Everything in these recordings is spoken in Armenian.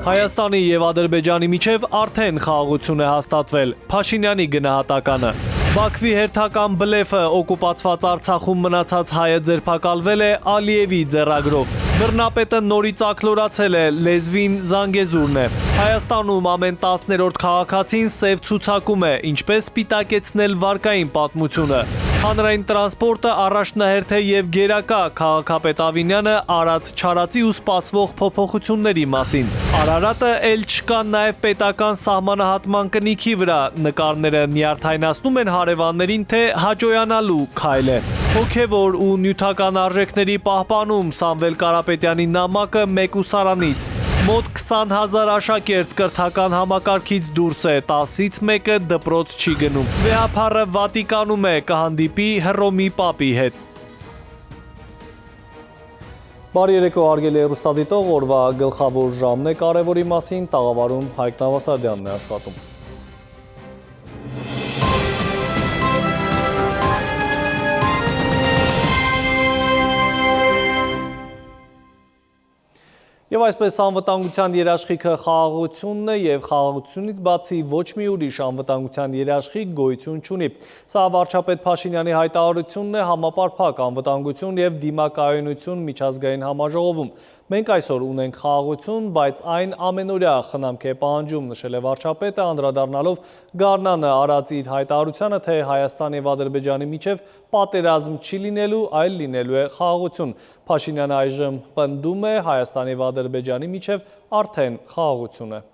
Հայաստանի եւ Ադրբեջանի միջև արդեն խաղաղություն է հաստատվել։ Փաշինյանի գնահատականը։ Բաքվի հերթական բլեֆը օկուպացված Արցախում մնացած հայը ձերբակալվել է Ալիևի ձեռագրով։ Բռնապետը նորից ակլորացել է, լեզվին Զանգեզուրն է։ Հայաստանում ամեն 10-րդ քաղաքացին սև ցուցակում է, ինչպես սպիտակեցնել վարկային պատմությունը։ Հանրային տրանսպորտը առաջնահերթ է եւ գերակա, քաղաքապետ Ավինյանը արած-չարածի ու սպասվող փոփոխությունների մասին։ Արարատը էլ չկան նաեւ պետական սահմանահատման կնիքի վրա, նկարները նյարդայնացնում են հարևաններին, թե հաջողանալու քայլ է։ Հոգևոր ու նյութական արժեքների պահպանում Սամվել Կարապետյանի նամակը մեկուսարանից։ Մոտ 20,000 աշակերտ կրթական համակարգից դուրս է, 10-ից մեկը դպրոց չի գնում։ Վեհափառը Վատիկանում է, կհանդիպի Հռոմի պապի հետ։ Բարի երեկո, հարգելի հեռուստադիտող, օրվա գլխավոր ժամն է կարևորի մասին, տաղավարում Հայկ Նավասարդյանն է աշխատում։ Եվ այսպես անվտանգության երաշխիքը խաղաղությունն է և խաղաղությունից բացի ոչ մի ուրիշ անվտանգության երաշխիք գոյություն չունի։ Սա վարչապետ Փաշինյանի հայտարարությունն է համապարփակ անվտանգություն և դիմակայունություն միջազգային համաժողովում։ Մենք այսօր ունենք խաղաղություն, բայց այն ամենօրյա խնամք է պահանջում, նշել է վարչապետը, անդրադառնալով Գարնանը արած իր հայտարարությանը, թե Հայաստանի և Ադրբեջանի միջև պատերազմ չի լինելու, այլ լինելու է խաղաղություն։ Փաշինյանը այժմ պնդում է Հայաստանի և Ադրբեջանի միջև արդեն խաղաղություն է։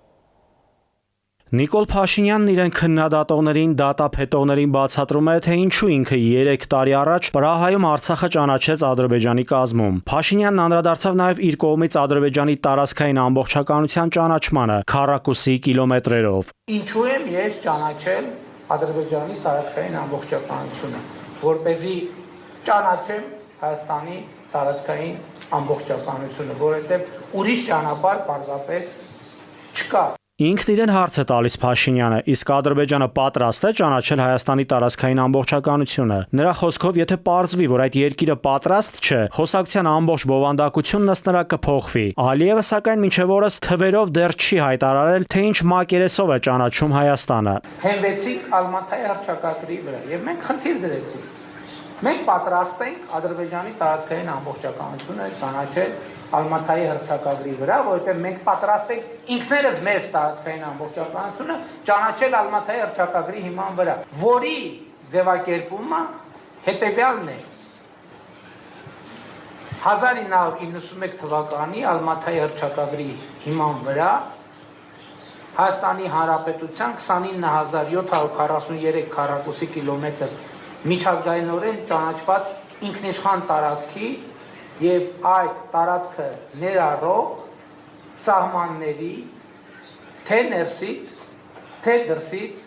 Նիկոլ Փաշինյանն իրեն քննադատողներին, դատապետողներին բացատրում է, թե ինչու ինքը 3 տարի առաջ Պրահայում Արցախը ճանաչեց Ադրբեջանի կազմում։ Փաշինյանն անդրադարձավ նաև իր կողմից Ադրբեջանի տարածքային ամբողջականության ճանաչմանը քառակուսի կիլոմետրերով։ Ինչու եմ ես ճանաչել Ադրբեջանի տարածքային ամբողջականությունը, որպեսզի ճանաչեմ Հայաստանի տարածքային ամբողջականությունը, որովհետև ուրիշ ճանապարհ պարզապես չկա։ Ինքն իրեն հարց է տալիս Փաշինյանը, իսկ Ադրբեջանը պատրաստ է ճանաչել Հայաստանի տարածքային ամբողջականությունը։ Նրա խոսքով, եթե պարզվի, որ այդ երկիրը պատրաստ չէ, խոսակցության ամբողջ բովանդակությունն ըստ նրա կփոխվի։ Ալիևը սակայն մինչև օրս թվերով դեռ չի հայտարարել, թե ինչ մակերեսով է ճանաչում Հայաստանը։ Հենվեցինք Ալմաթայի հռչակագրի վրա եւ մենք խնդիր դրեցինք։ Մենք պատրաստ ենք Ադրբեջանի տարածքային ամբողջականությունը ճանաչել Ալմաթայի հռչակագրի վրա, որովհետև մենք պատրաստ ենք ինքներս մեր տարածքային ամբողջականությունը ճանաչել Ալմաթայի հռչակագրի հիման վրա, որի ձևակերպումը հետևյալն է. 1991 թվականի Ալմաթայի հռչակագրի հիման վրա Հայաստանի Հանրապետության 29743 քառակուսի կիլոմետր միջազգայինորեն ճանաչված ինքնիշխան տարածքի եւ այդ տարածքը ներառող սահմանների թե ներսից, թե դրսից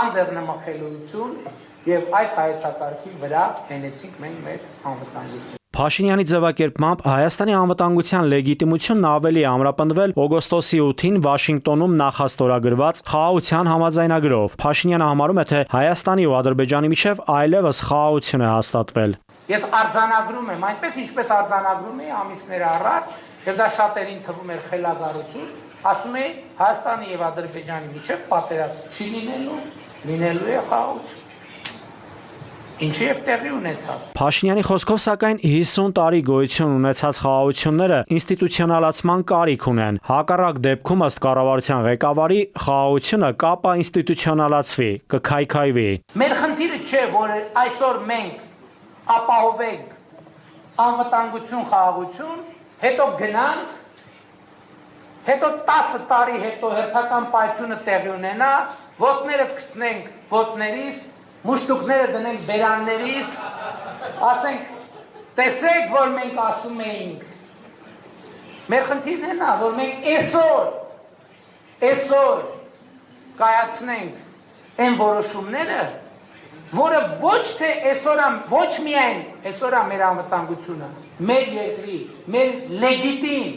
անդերնմխելիություն եւ այս հայեցակարգի վրա հենեցինք մենք մեր անվտանգությունը։ Փաշինյանի ձևակերպմամբ Հայաստանի անվտանգության լեգիտիմությունն ավելի ամրապնդվել օգոստոսի 8-ին Վաշինգտոնում նախաստորագրված խաղաղության համաձայնագրով։ Փաշինյանը համարում է, թե Հայաստանի ու Ադրբեջանի միջև այլևս խաղաղություն է հաստատվել։ Ես արձանագրում եմ, այնպես ինչպես արձանագրում էի ամիսներ առաջ, եւ դա շատերին թվում էր խելագարություն, ասում էի Հայաստանի եւ Ադրբեջանի միջև պատերազմ չի լինելու, լինելու է խաղաղություն։ Ինչի եւ տեղի ունեցավ։ Փաշինյանի խոսքով սակայն 50 տարի գոյություն ունեցած խաղաղությունները ինստիտուցիոնալացման կարիք ունեն։ Հակառակ դեպքում ըստ կառավարության ղեկավարի խաղաղությունը կապա ինստիտուցիոնալացվի, կքայքայվի։ Մեր խնդիրը չէ, որ այսօր մենք ապահովենք անվտանգություն, խաղաղություն, հետո գնանք, հետո 10 տարի հետո հերթական պայթյունը տեղի ունենա, ոտներս գցնենք ոտներիս, մուշտուկները դնենք բերաններիս, ասենք, տեսեք, որ մենք ասում էինք։ Մեր խնդիրն է նա, որ մենք այսօր կայացնենք այն որոշումները, որը ոչ թե ոչ միայն այսօր մեր անվտանգությունը, մեր երկրի, մեր լեգիտիմ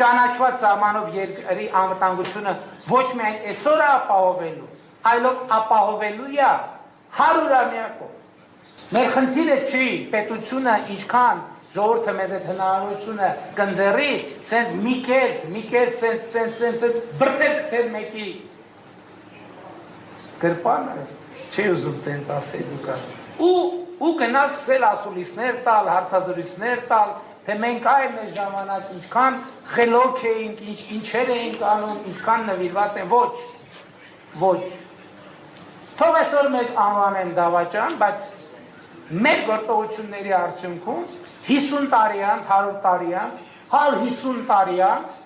ճանաչված սահմանով երկրի անվտանգությունը ոչ միայն այսօր է ապահովելու, այլով ապահովելու է 100-ամյակով։ Մեր խնդիրը չի պետությունը ինչքան ժողովուրդը մեզ այդ հնարավորությունը կընձեռի, սենց մի կերպ, սենց բրտել կսել մեկի գրպանը, չի ուզում տենց ասել ու կար։ Ու գնաց սկսել ասուլիսներ տալ, հարցազրույցներ տալ, թե մենք այլ մեր ժամանակ ինչքան խելոք էինք, ինչեր էինք անում, ինչքան նվիրված են, ոչ։ Թող այսօր մեզ անվանեն դավաճան, բայց մեր գործողությունների արդյունքում 50 տարի անց, 100 տարի անց, 50 տարի անց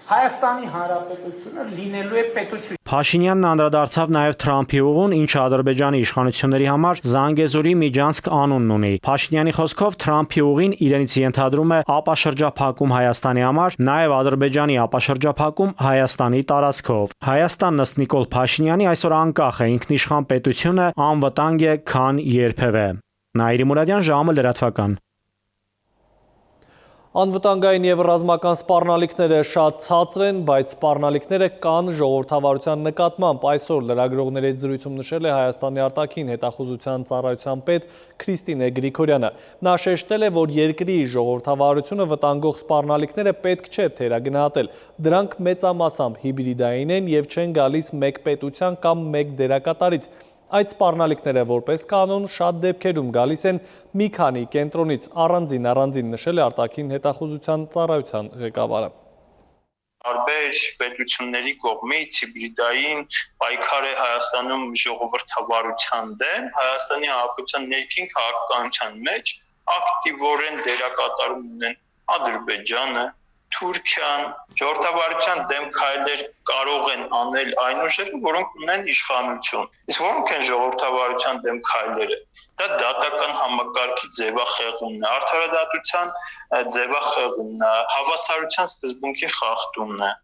Հայաստանի Հանրապետությունը լինելու է պետություն։ Փաշինյանն անդրադարձավ նաև Թրամփի ուղուն, ինչը Ադրբեջանի իշխանությունների համար Զանգեզուրի Միջանցք անունն ունի։ Փաշինյանի խոսքով Թրամփի ուղին իրենից ենթադրում է ապաշրջափակում Հայաստանի համար, նաև Ադրբեջանի ապաշրջափակում Հայաստանի տարածքով։ Հայաստանն ըստ Նիկոլ Փաշինյանի այսօր անկախ է, ինքնիշխան պետությունը անվտանգ է, քան երբևէ։ Նաիրի Մուրադյան, ժամը լրատվական։ Անվտանգային և ռազմական սպառնալիքները շատ ցածր են, բայց սպառնալիքները կան ժողովրդավարության նկատմամբ։ Այսօր լրագրողների հետ զրույցում նշել է Հայաստանի արտաքին հետախուզության ծառայության պետ Քրիստինե Գրիգորյանը։ Նա շեշտել է, որ երկրի ժողովրդավարությունը վտանգող սպառնալիքները պետք չէ թերագնահատել։ Դրանք մեծամասամբ հիբրիդային են և չեն գալիս մեկ պետության կամ մեկ դերակատարից։ Այդ սպառնալիքները որպես կանոն շատ դեպքերում գալիս են մի քանի կենտրոնից, առանձին նշել է արտաքին հետախուզության ծառայության ղեկավարը։ Տարբեր պետությունների կողմից հիբրիդային պայքար է Հայաստանում ժողովրդավարության դեմ, Հայաստանի Հանրապետության ներքին քաղաքականության մեջ ակտիվորեն դերակատարում ունեն Ադրբեջանը, Թուրքիան, ժողովրդավարության դեմ քայլեր կարող են անել այն ուժերը, որոնք ունեն իշխանություն։ Իսկ որոնք են ժողովրդավարության դեմ քայլերը։ Դա դատական համակարգի ձևախեղումն է, արդարադատության ձևախեղումն է, հավասարության սկզբունքի խախտումն է։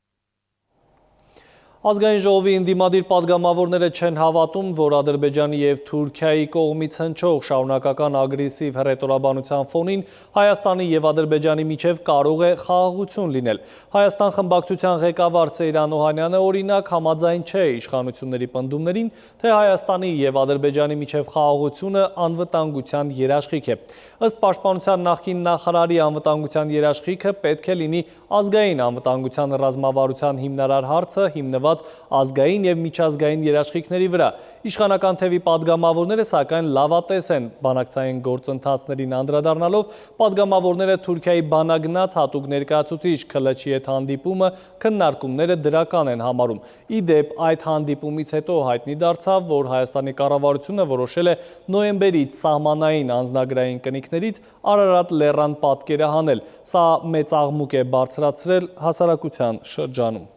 Ազգային ժողովի ընդդիմադիր պատգամավորները չեն հավատում, որ Ադրբեջանի և Թուրքիայի կողմից հնչող շարունակական ագրեսիվ հռետորաբանության ֆոնին Հայաստանի և Ադրբեջանի միջև կարող է խաղաղություն լինել։ Հայաստան խմբակցության ղեկավար Սեյրան Օհանյանը օրինակ համաձայն չէ իշխանությունների պնդումներին, թե Հայաստանի և Ադրբեջանի միջև խաղաղությունը անվտանգության երաշխիք է։ Ըստ Պաշտպանության նախկին նախարարի անվտանգության երաշխիքը պետք է լինի ազգային անվտանգության ռազմավարության հիմնարար հարցը հիմնված ազգային և միջազգային երաշխիքների վրա։ Իշխանական թևի պատգամավորները սակայն լավատես են բանակցային գործընթացներին անդրադառնալով, պատգամավորները Թուրքիայի բանագնաց հատուկ ներկայացուցիչ Քլչի հետ հանդիպումը քննարկումները դրական են համարում։ Ի դեպ, այդ հանդիպումից հետո հայտնի դարձավ, որ Հայաստանի կառավարությունը որոշել է նոյեմբերից սահմանային անձնագրային կնիքներից Արարատ լեռան պատկերը հանել։ Սա մեծ աղմուկ է բարձրացրել հասարակության շրջանում։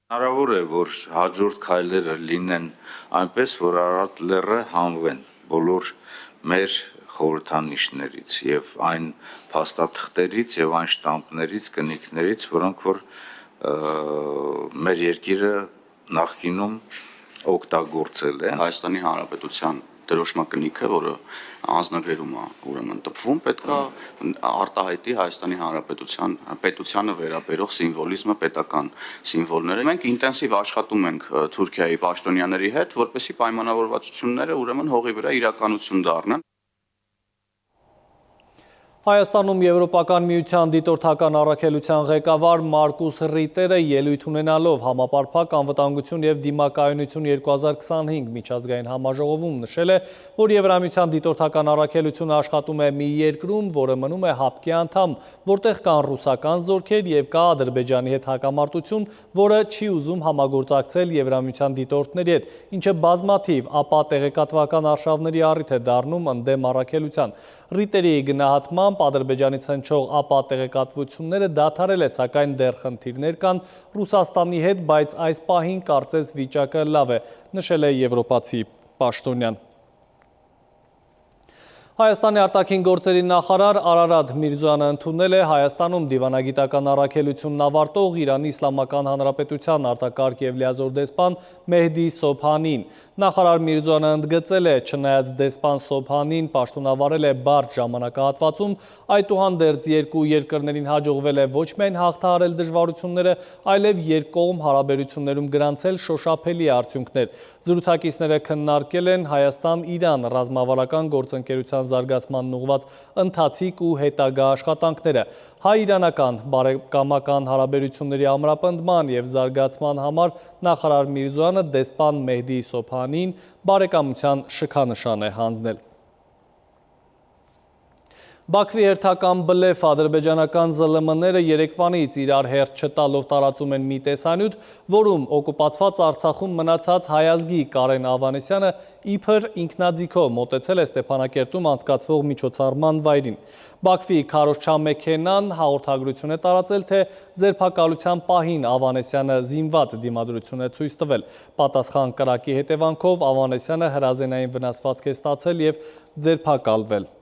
Հնարավոր է, որ հաջորդ քայլերը լինեն այնպես, որ Արարատ լեռը հանվեն բոլոր մեր խորհրդանիշներից եւ այն փաստաթղթերից եւ այն շտամպներից, կնիքներից, որոնք որ մեր երկիրը նախկինում օգտագործել է։ Հայաստանի Հանրապետության դրոշմակնիքը, որը անձնագրերում է ուրեմն տպվում, պետքա արտահայտի Հայաստանի Հանրապետության պետությանը վերաբերող սիմվոլիզմը, պետական սիմվոլները։ Մենք ինտենսիվ աշխատում ենք Թուրքիայի պաշտոնյաների հետ, որպեսզի պայմանավորվածությունները ուրեմն հողի վրա իրականություն դառնան։ Հայաստանում Եվրոպական միության դիտորդական առաքելության ղեկավար Մարկուս Ռիտերը ելույթ ունենալով համապարփակ անվտանգություն և դիմակայունություն 2025 միջազգային համաժողովում նշել է, որ Եվրամիության դիտորդական առաքելությունը աշխատում է մի երկրում, որը մնում է ՀԱՊԿ-ի անդամ, որտեղ կան ռուսական զորքեր և կա Ադրբեջանի հետ հակամարտություն, որը չի ուզում համագործակցել Եվրամիության դիտորդների հետ, ինչը բազմաթիվ ապա տեղեկատվական արշավների առիթ է դառնում ընդդեմ առաքելության։ Ռիտերի գնահատմամբ Ադրբեջանից հնչող ապա տեղեկատվությունները դադարել է, սակայն դեռ խնդիրներ կան Ռուսաստանի հետ, բայց այս պահին կարծես վիճակը լավ է, նշել է եվրոպացի պաշտոնյան։ Հայաստանի արտաքին գործերի նախարար Արարատ Միրզոյանը ընդունել է Հայաստանում դիվանագիտական առաքելությունն ավարտող Իրանի Իսլամական Հանրապետության արտակարգ և լիազոր դեսպան Մեհդի Սոբհանին։ Նախարար Միրզոյանը ընդգծել է, չնայած դեսպան Սոբհանին պաշտոնավարել է բարդ ժամանակահատվածում, այդուհանդերձ երկու երկրներին հաջողվել է ոչ միայն հաղթահարել դժվարությունները, այլև երկկողմ հարաբերություններում գրանցել շոշափելի արդյունքներ։ Զրուցակիցները քննարկել են Հայաստան-Իրան ռազմավարական գործընկերության զարգացմանն ուղղված ընթացիկ ու հետագա աշխատանքները, հայ-իրանական բարեկամական հարաբերությունների ամրապնդման և զարգացման համար նախարար Միրզոյանը դեսպան Մեհդի Սոբհանին բարեկամության շքանշան է հանձնել։ Բաքվի հերթական բլեֆ ադրբեջանական ԶԼՄ-ները երեկվանից իրար հերթ չտալով տարածում են մի տեսանյութ, որում օկուպացված Արցախում մնացած հայ ազգի Կարեն Ավանեսյանը իբր ինքնաձիգով մոտեցել է Ստեփանակերտում անցկացվող միջոցառման վայրին։ Բաքվի քարոզչամեքենան հաղորդագրություն է տարածել, թե ձերբակալության պահին Ավանեսյանը զինված դիմադրություն է ցույց տվել։ Պատասխան կրակի հետևանքով Ավանեսյանը հրազենային վնասվածք է ստացել և ձերբակալվել։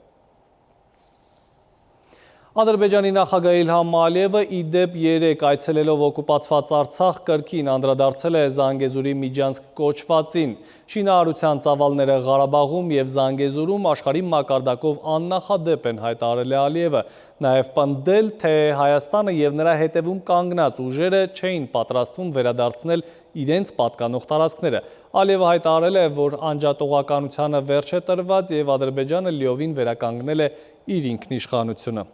Ադրբեջանի նախագահ Իլհամ Ալիևը իդեպ 3 այցելելով օկուպացված Արցախ կրկին անդրադարձել է Զանգեզուրի Միջանցք կոչվածին։ Շինարարության ծավալները Ղարաբաղում և Զանգեզուրում աշխարհի մակարդակով աննախադեպ են հայտարարել է Ալիևը, նաև պնդել, թե Հայաստանը և նրա հետևում կանգնած ուժերը չէին պատրաստվում վերադարձնել իրենց պատկանող տարածքները։ Ալիևը հայտարարել է, որ անջատողականությանը վերջ է տրված և Ադրբեջանը լիովին վերականգնել է իր ինքնիշխանությունը։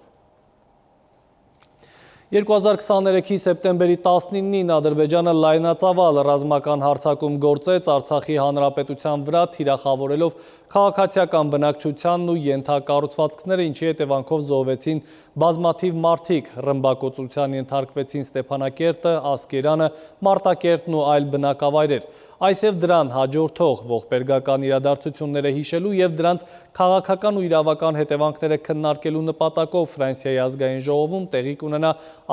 2023-ի սեպտեմբերի 19-ին Ադրբեջանը լայնածավալ ռազմական հարձակում գործեց Արցախի հանրապետության վրա, թիրախավորելով քաղաքացիական բնակչությանն ու ենթակառուցվածքները, ինչի հետևանքով զոհվեցին բազմաթիվ մարդիկ, ռմբակոծության ենթարկվեցին Ստեփանակերտը, Ասկերանը, Մարտակերտն ու այլ բնակավայրեր։ Այս և դրան հաջորդող ողբերգական իրադարձությունները հիշելու և դրանց քաղաքական ու իրավական հետևանքները քննարկելու նպատակով Ֆրանսիայի ազգային ժողովում տեղի կունենա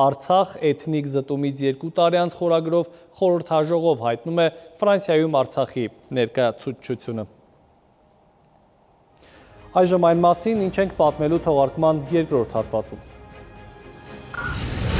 Արցախ էթնիկ զտումից 2 տարի անց խորագրով խորհրդաժողով, հայտնում է Ֆրանսիայում Արցախի ներկայացուցչությունը։ Այժմ այն մասին, ինչ ենք պատմելու թողարկման երկրորդ հատվածում։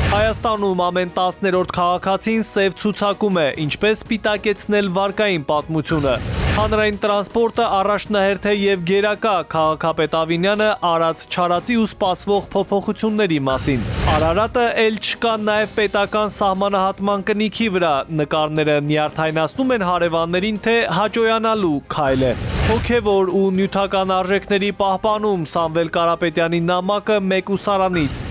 Հայաստանում ամեն 10-րդ քաղաքացին սև ցուցակում է, ինչպես սպիտակեցնել վարկային պատմությունը։ Հանրային տրանսպորտը առաջնահերթ է և գերակա, քաղաքապետ Ավինյանը արած-չարածի ու սպասվող փոփոխությունների մասին։ Արարատը էլ չկա նաև պետական սահմանահատման կնիքի վրա, նկարները նյարդայնացնում են հարևաններին, թե հաճոյանալու քայլ է։ Հոգևոր ու նյութական արժեքների պահպանում Սամվել Կարապետյանի նամակը մեկուսարանից։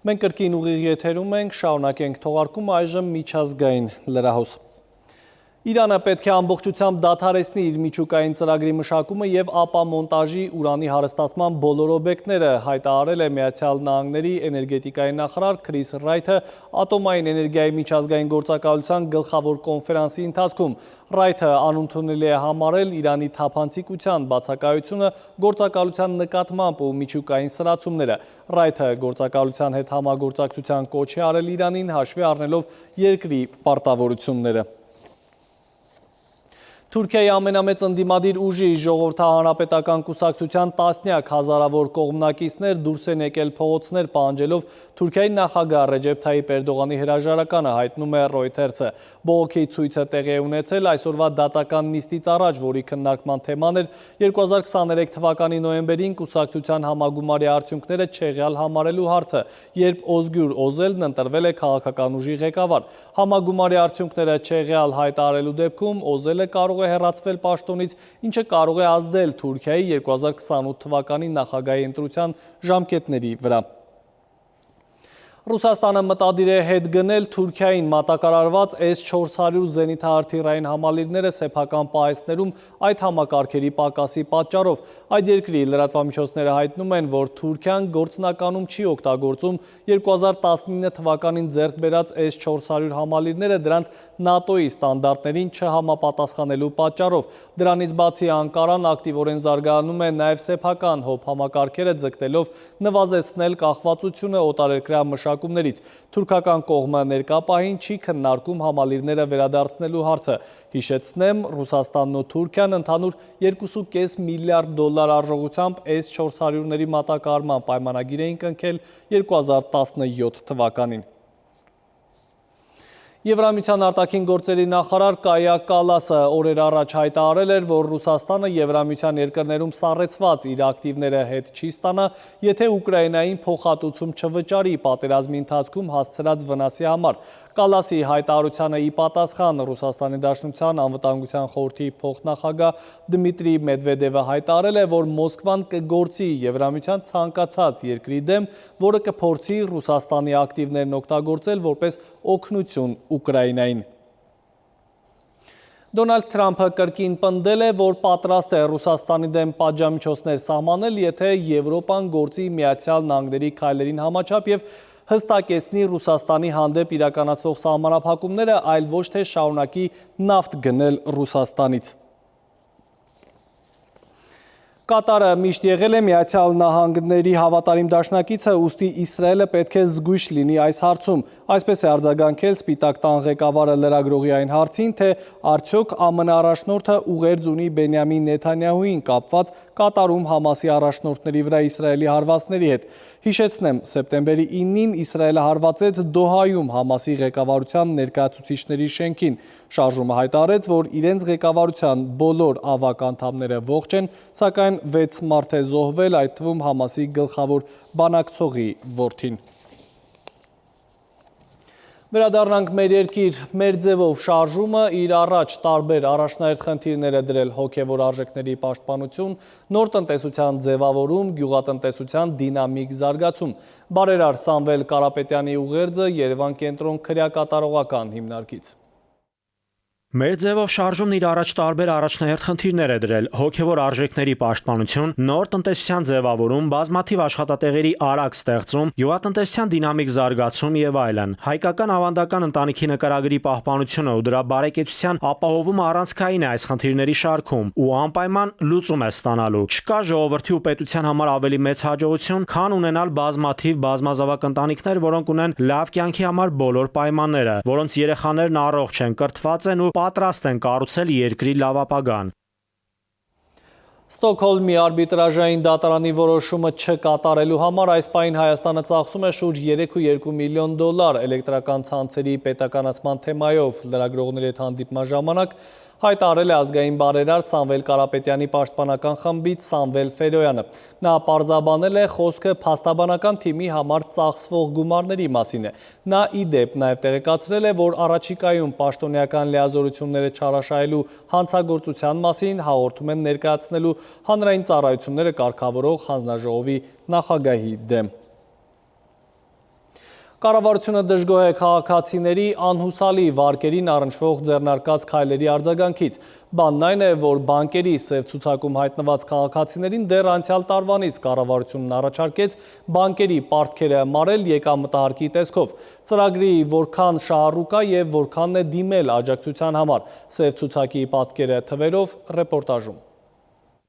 Մենք կրկին ուղիղ եթերում ենք, շարունակենք թողարկումը, այժմ միջազգային լրահոս։ Իրանը պետք է ամբողջությամբ դադարեցնի իր միջուկային ծրագրի մշակումը և ապամոնտաժի ուրանի հարստացման բոլոր օբյեկտները, հայտարարել է Միացյալ Նահանգների էներգետիկայի նախարար Քրիս Ռայթը ատոմային էներգիայի միջազգային գործակալության գլխավոր կոնֆերանսի ընթացքում։ Ռայթը անընդունելի է համարել Իրանի թափանցիկության բացակայությունը, գործակալության նկատմամբ ու միջուկային սրացումները։ Ռայթը գործակալության հետ համագործակցության կոչ է արել Իրանին, հաշվի առնելով երկրի պարտավորությունները։ Թուրքիայի ամենամեծ ընդդիմադիր ուժի ժողովրդահանրապետական կուսակցության տասնյակ հազարավոր կողմնակիցներ դուրս են եկել փողոցներ պահանջելով Թուրքիայի նախագահ Ռեջեփ Թայիփ Էրդողանի հրաժարականը, հայտնում է Reuters-ը։ Բողոքի ցույցը տեղի է ունեցել այսօրվա դատական նիստից առաջ, որի քննարկման թեման էր 2023 թվականի նոյեմբերին կուսակցության համագումարի արդյունքները չեղյալ համարելու հարցը, երբ Օզգյուր Օզելն ընտրվել է քաղաքական ուժի ղեկավար։ Համագումարի արդյունքները չեղյալ հայտարարելու դեպքում Օզելը կարող է հեռացվել պաշտոնից, ինչը կարող է ազդել Թուրքիայի 2028 թվականի նախագահի ընտրության ժամկետների վրա։ Ռուսաստանը մտադիր է հետ գնել Թուրքիային մատակարարված S-400 զենիթահրթիռային համալիրները սեփական պահեստներում այդ համակարգերի պակասի պատճառով։ Այդ երկրի լրատվամիջոցները հայտնում են, որ Թուրքիան գործնականում չի օգտագործում 2019 թվականին ձեռք բերած S-400 համալիրները դրանց ՆԱՏՕ-ի ստանդարտներին չհամապատասխանելու պատճառով։ Դրանից բացի Անկարան ակտիվորեն զարգանում է նաև սեփական հոբ համակարգերը, ձգտելով նվազեցնել կախվածությունը օտարերկրյա մշակույթի որոշակումներից։ Թուրքական կողմը ներկա պահին չի քննարկում համալիրները վերադարձնելու հարցը։ Հիշեցնեմ, Ռուսաստանն ու Թուրքիան ընդհանուր $2.5 միլիարդ արժողությամբ S-400-ների մատակարարման պայմանագիր էին կնքել 2017 թվականին։ Եվրամիության արտաքին գործերի նախարար Կայա Կալասը օրեր առաջ հայտարարել էր, որ Ռուսաստանը Եվրամիության երկրներում սառեցված իր ակտիվները հետ չի ստանա, եթե Ուկրաինային փոխհատուցում չվճարի պատերազմի ընթացքում հասցրած վնասի համար։ Կալասի հայտարարությանը ի պատասխան Ռուսաստանի Դաշնության անվտանգության խորհրդի փոխնախագահ Դմիտրի Մեդվեդևը հայտարարել է, որ Մոսկվան կգործի Եվրամիության ցանկացած երկրի դեմ, որը կփորձի Ռուսաստանի ակտիվներն օգտագործել որպես օգնություն Ուկրաինային։ Դոնալդ Թրամփը կրկին պնդել է, որ պատրաստ է Ռուսաստանի դեմ պատժամիջոցներ սահմանել, եթե Եվրոպան գործի Միացյալ Նահանգների քայլերին համաչափ եւ հստակեցնի Ռուսաստանի հանդեպ իրականացվող սահմանափակումները, այլ ոչ թե շարունակի նավթ գնել Ռուսաստանից։ Կատարը միշտ եղել է Միացյալ Նահանգների հավատարիմ դաշնակիցը, ուստի Իսրայելը պետք է զգույշ լինի այս հարցում։ Այսպես է արձագանքել Սպիտակ տան ղեկավարը լրագրողի այն հարցին, թե արդյոք ԱՄՆ առաջնորդը ուղերձ ունի Բենյամին Նեթանյահուին կապված Կատարում Համասի առաջնորդների վրա Իսրայելի հարվածների հետ։ Հիշեցնեմ, սեպտեմբերի 9-ին Իսրայելը հարվածեց Դոհայում Համասի ղեկավարության ներկայացուցիչների շենքին։ Շարժումը հայտարարեց, որ իրենց ղեկավարության բոլոր ավագ անդամները ողջ են, սակայն 6 մարդ է զոհվել, այդ թվում Համասի գլխավոր բանակցողի որդին։ Վերադառնանք մեր երկիր, մեր ձևով շարժումը իր առաջ տարբեր առաջնահերթ խնդիրներ է դրել հոգևոր արժեքների պաշտպանություն, նոր տնտեսության ձևավորում, գյուղատնտեսության դինամիկ զարգացում։ Բարերար Սամվել Կարապետյանի ուղերձը Երևան կենտրոն քրեակատարողական հիմնարկից։ Մեր ձևով շարժումն իր առաջ տարբեր առաջնահերթ խնդիրներ է դրել՝ հոգևոր արժեքների պաշտպանություն, նոր տնտեսության ձևավորում, բազմաթիվ աշխատատեղերի արագ ստեղծում, գյուղատնտեսության դինամիկ զարգացում եւ այլն։ Հայկական ավանդական ընտանիքի նկարագրի պահպանությունը ու դրա բարեկեցության ապահովումը առանցքային է այս խնդիրների շարքում ու անպայման լուծում է ստանալու։ Չկա ժողովրդի ու պետության համար ավելի մեծ հաջողություն, քան ունենալ բազմաթիվ բազմազավակ ընտանիքներ, որոնք ունեն լավ կյանքի համար բոլոր պայմանները, որոնց երեխաներն առողջ են, կրթված են ու պատրաստ են կառուցել երկրի լավ ապագան։ Ստոկհոլմի արբիտրաժային դատարանի որոշումը չկատարելու համար այս պահին Հայաստանը ծախսում է շուրջ $3.2 միլիոն էլեկտրական ցանցերի պետականացման թեմայով լրագրողների հետ հանդիպման ժամանակ հայտարարել է ազգային բարերար Սամվել Կարապետյանի պաշտպանական խմբից Սամվել Ֆերոյանը։ Նա պարզաբանել է խոսքը փաստաբանական թիմի համար ծախսվող գումարների մասին է։ Նա ի դեպ նաև տեղեկացրել է, որ առաջիկայում պաշտոնեական լիազորությունները չարաշահելու հանցագործության մասին հաղորդում են ներկայացնելու հանրային ծառայությունները կարգավորող հանձնաժողովի նախագահի դեմ։ Կառավարությունը դժգոհ է քաղաքացիների անհուսալի վարկերին առնչվող ձեռնարկած քայլերի արձագանքից։ Բանն այն է, որ բանկերի սև ցուցակում հայտնված քաղաքացիներին դեռ անցյալ տարվանից կառավարությունն առաջարկեց բանկերի պարտքերը մարել եկամտահարկի տեսքով։ Ծրագրի որքան շահառու կա եւ որքանն է դիմել աջակցության համար։ Սև ցուցակի պատկերը թվերով ռեպորտաժում։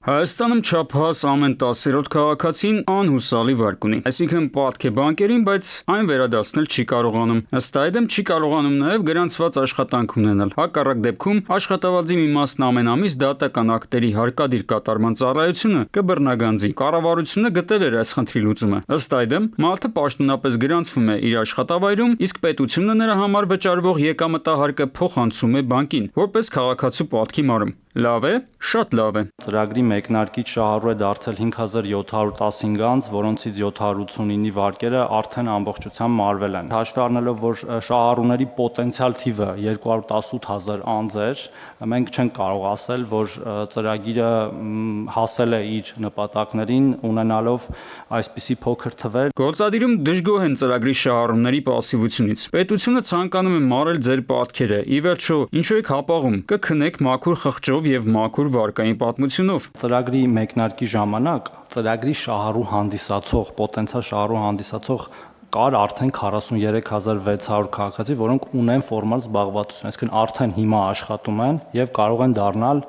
Հայաստանում չափահաս ամեն 10-րդ քաղաքացին անհուսալի վարկ ունի, այսինքն պատք է բանկերին, բայց այն վերադարձնել չի կարողանում։ Ըստ այդմ չի կարողանում նաև գրանցված աշխատանք ունենալ։ Հակառակ դեպքում աշխատավարձի մի մասն ամեն ամիս դատական ակտերի հարկադիր կատարման ծառայությունը կբռնագանձի։ Կառավարությունը գտել էր այս խնդրի լուծումը։ Ըստ այդմ մարդը պաշտոնապես գրանցվում է իր աշխատավայրում, իսկ պետությունը նրա համար վճարվող եկամտահարկը փոխանցում է բանկին, որպես քաղաքացու պատքի մարում։ Լավ է, շատ լավ է։ Ծրագրի մեկնարկից շահառու է դարձել 5715 անձ, որոնցից 789-ի վարկերը արդեն ամբողջությամբ մարվել են։ Հաշվի առնելով, որ շահառուների պոտենցիալ թիվը 218000 անձ էր, մենք չենք կարող ասել, որ ծրագիրը հասել է իր նպատակներին, ունենալով այսպիսի փոքր թվեր։ Գործադիրում դժգոհ են ծրագրի շահառուների պասիվությունից։ Պետությունը ցանկանում է մարել ձեր պատքերը։ Ի վերջո, ինչու եք հապաղում։ Կքնեք մաքուր խղճով եւ մաքուր վարկային պատմությունով։ Ծրագրի մեկնարկի ժամանակ ծրագրի շահառու հանդիսացող, պոտենցիալ շահառու հանդիսացող կար արդեն 43600 քաղաքացի, որոնք ունեն ֆորմալ զբաղվածություն, այսինքն արդեն հիմա աշխատում են եւ կարող են դառնալ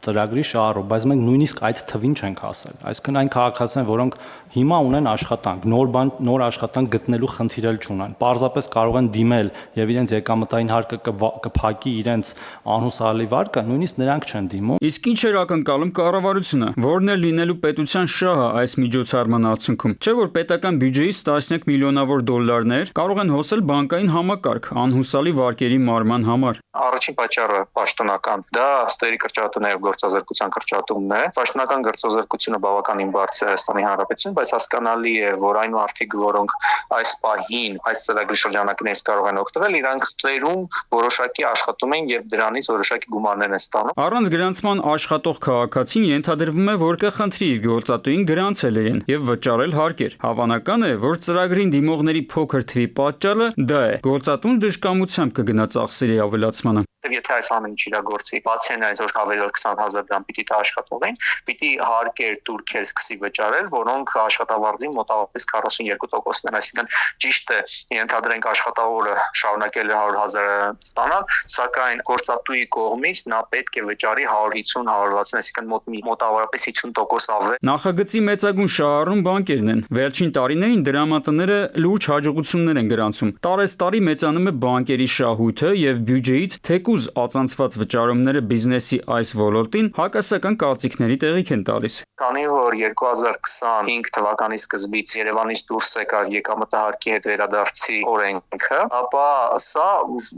ծրագրի շահառու, բայց մենք նույնիսկ այդ թվին չենք հասել։ Այսինքն այն քաղաքացիներ, որոնք հիմա ունեն աշխատանք, նոր աշխատանք գտնելու խնդիր էլ չունեն, պարզապես կարող են դիմել եւ իրենց եկամտային հարկը կփակի իրենց անհուսալի վարկը, նույնիսկ նրանք չեն դիմում։ Իսկ ինչ էր ակնկալում կառավարությունը, որն է լինելու պետության շահը այս միջոցառման արդյունքում։ Չէ՞ որ պետական բյուջեից տասնյակ միլիոնավոր դոլարներ կարող են հոսել բանկային համակարգ անհուսալի վարկերի մարման համար։ Առաջին պատճառը պաշտոնական, դա ստերի կրճատումն եւ գործազրկության կրճատումն է։ Պաշտոնական գործազրկությունը բավականին բարձր է Հայաստանի Հանրապետությունում, բայց հասկանալի է, որ այն մարդիկ, որոնք այս պահին այս ծրագրի շրջանակներից կարող են օգտվել, իրանք ստերում որոշակի աշխատում են եւ դրանից որոշակի գումարներ են ստանում։ Առանց գրանցման աշխատող քաղաքացին ենթադրվում է, որ կխնդրի իր գործատուին գրանցել իրեն եւ վճարել հարկեր։ Հավանական է, որ ծրագրին դիմողների փոքր թվի պատճառը դա է։ Գործատուն դժկամությամբ կգնա ծախսերի ավելացմանը։ Եթե այս ամեն ինչ իրագործի, բացի այնից, որ ավելի 20,000 դրամ պիտի տա աշխատողին, պիտի հարկեր տուրքեր սկսի վճարել, որոնք աշխատավարձին մոտավորապես 42%-ն են, այսինքն ճիշտ է, ենթադրենք աշխատավորը շարունակել է 100,000 ստանալ, սակայն գործատուի կողմից նա պետք է վճարի 150-160, այսինքն մոտավորապես 50% ավել։ Նախագծի մեծագույն շահառուն բանկերն են։ Վերջին տարիներին դրամատները լուրջ հաջողություններ են գրանցում։ Տարեստարի մեծանում է բանկերի շահույթը եւ բյուջեից թեկուզ ածանցված վճարումները բիզնեսի այս ոլորտին հակասական կարծիքների տեղիք են տալիս։ Քանի որ 2025 թվականի սկզբից Երևանից դուրս եկավ եկամտահարկի հետ վերադարձի օրենքը, ապա սա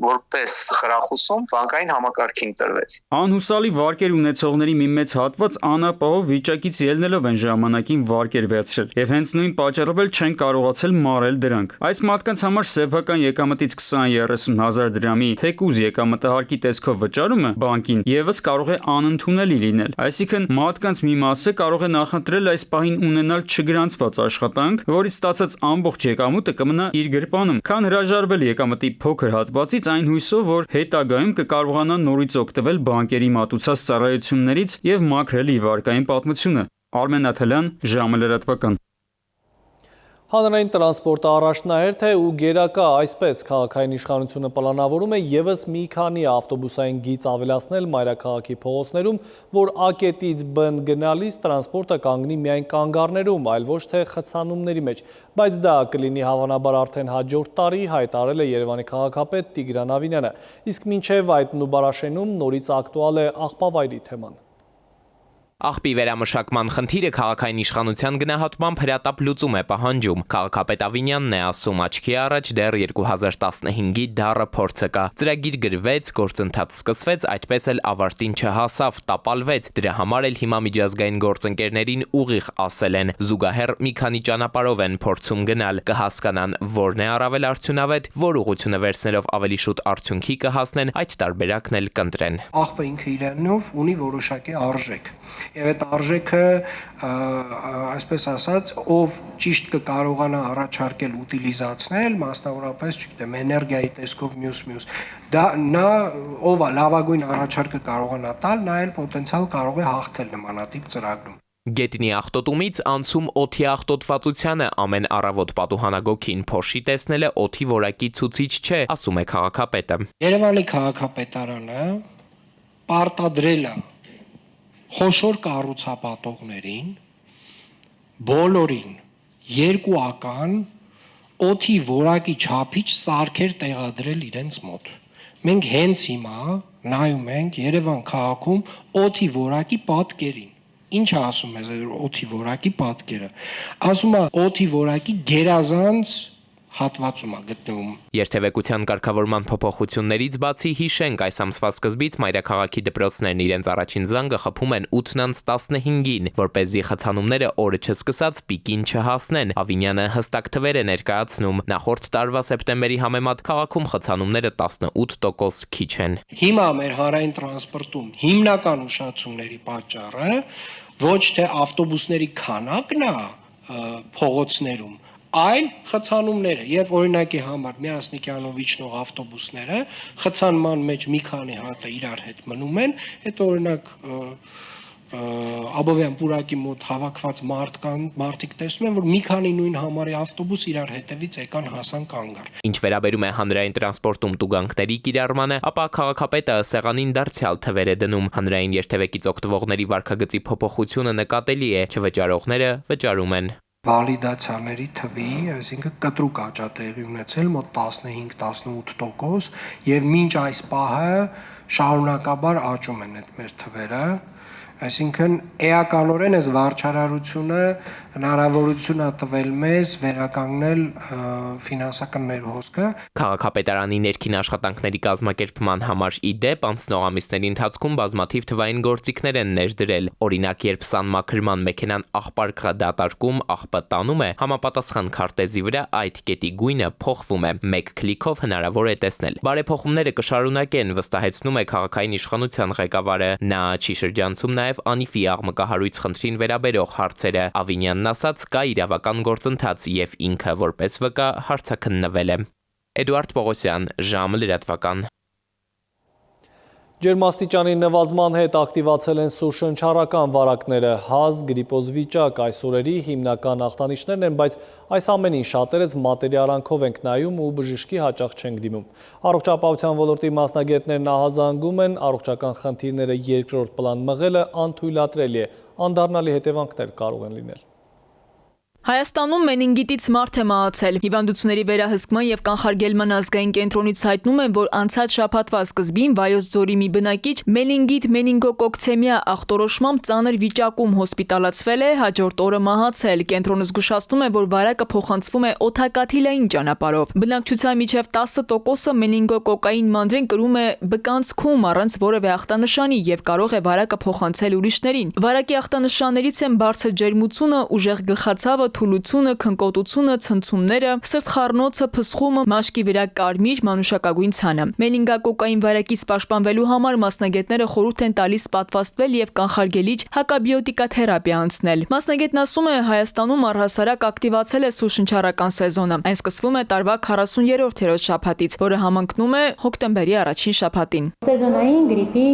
որպես խրախուսում բանկային համակարգին տրվեց։ Անհուսալի վարկեր ունեցողների մի մեծ հատված անապահով վիճակից ելնելով են ժամանակին վարկեր վերցրել եւ հենց նույն պատճառով էլ չեն կարողացել մարել դրանք։ Այս մարդկանց համար սեփական եկամտից 20-30 հազար դրամի թեկուզ եկամտահարկի տեսքով վճարումը բանկին եւս կարող է անընդունելի լինել։ Այսինքն մարդկանց մի մասը կարող է նախընտրել այս պահին ունենալ չգրանցված աշխատանք, որից ստացած ամբողջ եկամուտը կմնա իր գրպանում, քան հրաժարվել եկամտի փոքր հատվածից այն հույսով, որ հետագայում կկարողանա նորից օգտվել բանկերի մատուցած ծառայություններից եւ մաքրել իր վարկային պատմությունը։ Արմեն Աթելյան, ժամը լրատվական։ Հանրային տրանսպորտը առաջնահերթ է ու գերակա, այսպես քաղաքային իշխանությունը պլանավորում է ևս մի քանի ավտոբուսային գիծ ավելացնել մայրաքաղաքի փողոցներում, որ A-կետից B գնալիս տրանսպորտը կանգնի միայն կանգառներում, այլ ոչ թե խցանումների մեջ, բայց դա կլինի հավանաբար արդեն հաջորդ տարի, հայտարարել է Երևանի քաղաքապետ Տիգրան Ավինյանը, իսկ մինչև այդ Նուբարաշենում նորից ակտուալ է աղբավայրի թեման։ Աղբի վերամշակման խնդիրը քաղաքային իշխանության գնահատմամբ հրատապ լուծում է պահանջում։ Քաղաքապետ Ավինյանն է ասում, աչքի առաջ դեռ 2015-ի դառը փորձը կա։ Ծրագիր գրվեց, գործընթաց սկսվեց, այդպես էլ ավարտին չհասավ, տապալվեց։ Դրա համար էլ հիմա միջազգային գործընկերներին ուղիղ ասել են։ Զուգահեռ մի քանի ճանապարհով են փորձում գնալ, կհասկանան որն է առավել արդյունավետ, որ ուղղությունը վերցնելով ավելի շուտ արդյունքի կհասնեն, այդ տարբերակն էլ կընտրեն։ Աղբը ինքը իրանով ունի որոշակի արժեք։ Եվ այդ արժեքը, այսպես ասած, ով ճիշտ կկարողանա առաջարկել ուտիլիզացնել, մասնավորապես, չգիտեմ, էներգիայի տեսքով մյուս, դա նա ով լավագույն առաջարկը կարողանա տալ, նա էլ պոտենցիալ կարող է հաղթել նմանատիպ ծրագրում։ Գետնի աղտոտումից անցում օդի աղտոտվածությանը ամեն առավոտ պատուհանագոքին փոշի տեսնելը օդի որակի ցուցիչ չէ, ասում է քաղաքապետը։ Երևանի քաղաքապետարանը պարտադրել է խոշոր կառուցապատողներին բոլորին երկուական օդի որակի չափիչ սարքեր տեղադրել իրենց մոտ։ Մենք հենց հիմա նայում ենք Երևան քաղաքում օդի որակի պատկերին։ Ինչ ասում է օդի որակի պատկերը։ Ասում է օդի որակի գերազանց հատվածում է գտնվում։ Երթևեկության կարգավորման փոփոխություններից բացի հիշենք այս ամսվա սկզբից մայրաքաղաքի դպրոցներն իրենց առաջին զանգը խփում են 8:15-ին, որպեսզի խցանումները օրը չսկսած պիկին չհասնեն։ Ավինյանը հստակ թվեր է ներկայացնում։ Նախորդ տարվա սեպտեմբերի համեմատ քաղաքում խցանումները 18% քիչ են։ Հիմա մեր հանրային տրանսպորտում հիմնական ուշացումների պատճառը ոչ թե ավտոբուսների քանակն է փողոցներում, այլ խցանումները եւ օրինակի համար Միասնիկյանով իջնող ավտոբուսները խցանման մեջ մի քանի հատ իրար հետ մնում են, հետո օրինակ Աբովյան պուրակի մոտ հավաքված մարդիկ տեսնում են, որ մի քանի նույն համարի ավտոբուս իրար հետևից եկան հասան կանգար։ Ինչ վերաբերում է հանրային տրանսպորտում տուգանքների կիրառմանը, ապա քաղաքապետը սեղանին դարձյալ թվեր է դնում։ Հանրային երթևեկից օգտվողների վարքագծի փոփոխությունը նկատելի է, չվճարողները վճարում են։ Վալիդացիաների թվի, այսինքն կտրուկ աճ է տեղի ունեցել մոտ 15-18% եւ մինչ այս պահը շարունակաբար աճում են այդ մեր թվերը, այսինքն էականորեն այս վարչարարությունը հնարավորություն է տվել մեզ վերականգնել ֆինանսական մեր հոսքը։ Քաղաքապետարանի ներքին աշխատանքների կազմակերպման համար ի դեպ անցնող ամիսների ընթացքում բազմաթիվ թվային գործիքներ են ներդրել։ Օրինակ, երբ սանմաքրման մեքենան աղպարկղը դատարկում, աղբը տանում է, համապատասխան քարտեզի վրա այդ կետի գույնը փոխվում է։ Մեկ քլիքով հնարավոր է տեսնել։ Բարեփոխումները կշարունակեն, վստահեցնում է քաղաքային իշխանության ղեկավարը։ Նա չի շրջանցում նաև Անիֆի աղմկահարույց խնդրին վերաբերող հարցերը։ Ավինյանն ասաց, կա իրավական գործընթաց եւ ինքը որպես վկա հարցաքննվել է։ Էդուարդ Պողոսյան, ժամը լրատվական։ Ջերմաստիճանի նվազման հետ ակտիվացել են սուրշնչառական վարակները, հազ, գրիպոզ վիճակ, այս օրերի հիմնական ախտանիշներն են, բայց այս ամենին շատերս մատերիարանքով ենք նայում ու բժշկի հաճախ չենք դիմում։ Առողջապահության ոլորտի մասնագետներն ահազանգում են, առողջական խնդիրները երկրորդ պլան մղելը անթույլատրելի է, անդառնալի հետևանքներ կարող են լինել։ Հայաստանում մենինգիտից մարդ է մահացել։ Հիվանդությունների վերահսկման եւ կանխարգելման ազգային կենտրոնից հայտնում են, որ անցած շաբաթվա սկզբին Վայոց ձորի մի բնակիչ մենինգիտ մենինգոկոկցեմիա ախտորոշմամբ ծանր վիճակում հոսպիտալացվել է, հաջորդ օրը մահացել։ Կենտրոնը զգուշացնում է, որ վարակը փոխանցվում է օդակաթիլային ճանապարհով։ Բնակչության միջև 10%-ը մենինգոկոկային մանրեն կրում է բկանցքում առանց որևէ ախտանշանի եւ կարող է վարակը փոխանցել ուրիշներին։ Վարակի ախտանշաններից են բարձր ջերմությունը, ուժեղ գլխացավը, թուլությունը, քնկոտությունը, ցնցումները, սրտխառնոցը, փսխումը, մաշկի վրա կարմիր, մանուշակագույն ցանը։ Մենինգոկոկային վարակից պաշտպանվելու համար մասնագետները խորհուրդ են տալիս պատվաստվել եւ կանխարգելիչ հակաբիոտիկաթերապիա անցնել։ Մասնագետն ասում է, Հայաստանում առհասարակ ակտիվացել է սուրշնչառական սեզոնը։ Այն սկսվում է տարվա 40-րդ շաբաթից, որը համընկնում է հոկտեմբերի առաջին շաբաթին։ Սեզոնային գրիպի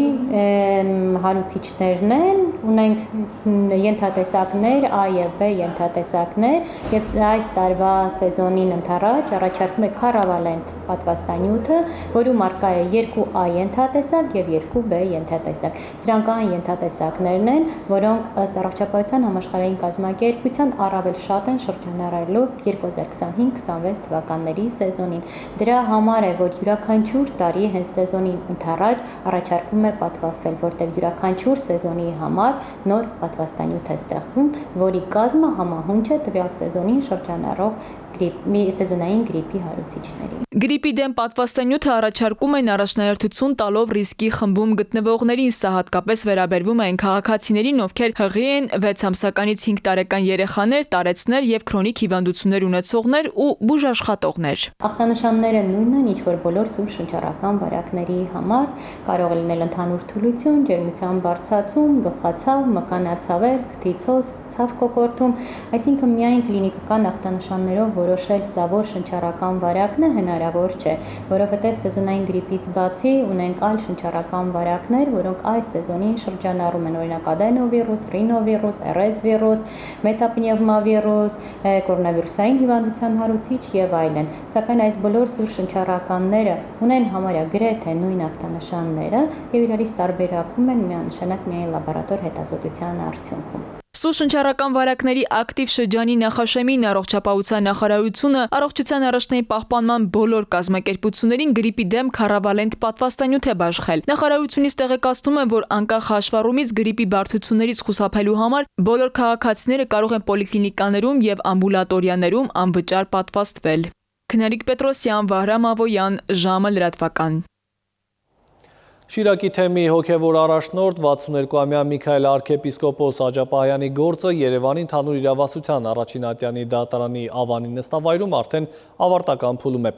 հարուցիչներն են, ունենք ենթատեսակներ A եւ B ենթատեսակներ եւ այս տարվա սեզոնին ընթരാճ առաջարկում է քարավալենտ պատվաստանյութը, որում առկա է 2A ենթատեսակ եւ 2B ենթատեսակ։ Սրանք այն ենթատեսակներն են, որոնք ըստ առողջապահության համաշխարհային կազմակերպության առավել շատ են շրջանառելու 2025-26 թվականների սեզոնին։ Դրա համար է, որ յուրաքանչյուր տարի հենց սեզոնին ընթരാճ առաջարկում է պատվաստվել, որտեղ յուրաքանչյուր սեզոնի համար նոր պատվաստանյութ է ստեղծվում, որի կազմը համահունչ է տվյալ սեզոնին շրջանառող սեզոնային գրիպի հարուցիչների։ Գրիպի դեմ պատվաստանյութը առաջարկում են առաջնահերթություն տալով ռիսկի խմբում գտնվողներին, սա հատկապես վերաբերվում է այն քաղաքացիներին, ովքեր հղի են 6 ամսականից 5 տարեկան երեխաներ, տարեցներ եւ քրոնիկ հիվանդություններ ունեցողներ ու բուժաշխատողներ։ Ախտանշանները նույնն են, ինչ որ բոլոր սուրշնչառական վարակների համար, կարող է լինել ընդհանուր թուլություն, ջերմության բարձրացում, գլխացավ, մկանացավեր, քթիցոց, ցավ կոկորտում, այսինքն միայն կլինիկական ախտանշաններով որոշել սա որ շնչառական վարակն է հնարավոր չէ, որովհետև սեզոնային գրիպից բացի ունենք այլ շնչառական վարակներ, որոնք այս սեզոնին շրջանառում են, օրինակ ադենովիրուս, ռինովիրուս, RS վիրուս, մետապնևմավիրուս, կորոնավիրուսային հիվանդության հարուցիչ եւ այլն։ Սակայն այս բոլոր սուրշնչառականները ունեն համարյա գրեթե նույն ախտանշանները եւ իրարից տարբերակում են միանշանակ միայն լաբորատոր հետազոտության արդյունքում։ Սուրշնչառական վարակների ակտիվ շրջանի նախաշեմին առողջապահության նախարարությունը առողջության առաջնային պահպանման բոլոր կազմակերպություններին գրիպի դեմ քարավալենտ պատվաստանյութ է բաշխել։ Նախարարությունից տեղեկացնում է, որ անկախ հաշվառումից գրիպի բարդություններից խուսափելու համար բոլոր քաղաքացիները կարող են պոլիկլինիկաներում եւ ամբուլատորիաներում անվճար պատվաստվել։ Քնարիկ Պետրոսյան, Վահրամ Ավոյան, ժամը լրատվական։ Շիրակի թեմի հոգևոր առաջնորդ 62-ամյա Միքայել arczepiskopos Աջապահյանի գործը Երևանի ընդհանուր իրավասության առաջին ատյանի դատարանի Ավանի նստավայրում արդեն ավարտական փուլում է։